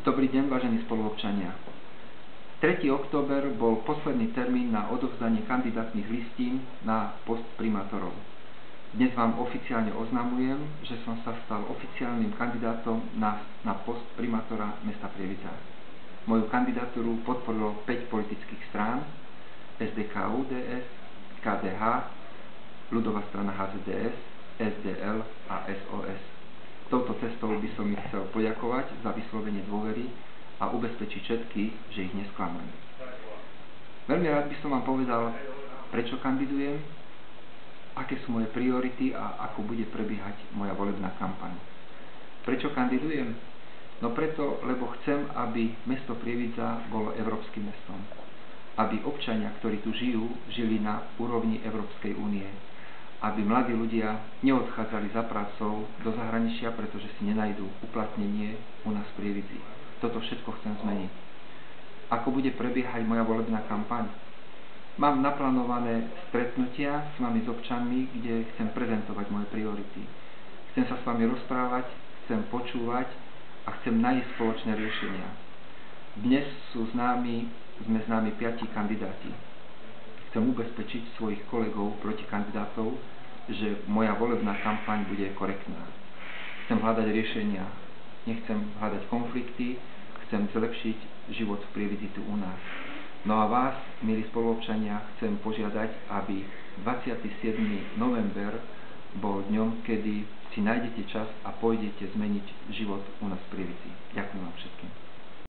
Dobrý deň, vážení spoluobčania. 3. október bol posledný termín na odovzdanie kandidátnych listín na post primátorov. Dnes vám oficiálne oznamujem, že som sa stal oficiálnym kandidátom na post primátora mesta Prievidza. Moju kandidatúru podporilo 5 politických strán: SDK-UDS, KDH, ľudová strana HZDS, SDL a SOS. Touto cestou by som ich chcel poďakovať za vyslovenie dôvery a ubezpečiť všetkých, že ich nesklamem. Veľmi rád by som vám povedal, prečo kandidujem, aké sú moje priority a ako bude prebiehať moja volebná kampaň. Prečo kandidujem? No preto, lebo chcem, aby mesto Prievidza bolo európskym mestom. Aby občania, ktorí tu žijú, žili na úrovni Európskej únie. Aby mladí ľudia neodchádzali za prácou do zahraničia, pretože si nenajdú uplatnenie u nás v Prievidzi. Toto všetko chcem zmeniť. Ako bude prebiehať moja volebná kampaň? Mám naplánované stretnutia s vami, s občanmi, kde chcem prezentovať moje priority. Chcem sa s vami rozprávať, chcem počúvať a chcem nájsť spoločné riešenia. Dnes sme známi 5 kandidáti. Chcem ubezpečiť svojich kolegov protikandidátov, že moja volebná kampaň bude korektná. Chcem hľadať riešenia, nechcem hľadať konflikty, chcem zlepšiť život v Prievidzi tu u nás. No a vás, milí spoluobčania, chcem požiadať, aby 27. november bol dňom, kedy si nájdete čas a pôjdete zmeniť život u nás v Prievidzi. Ďakujem vám všetkým.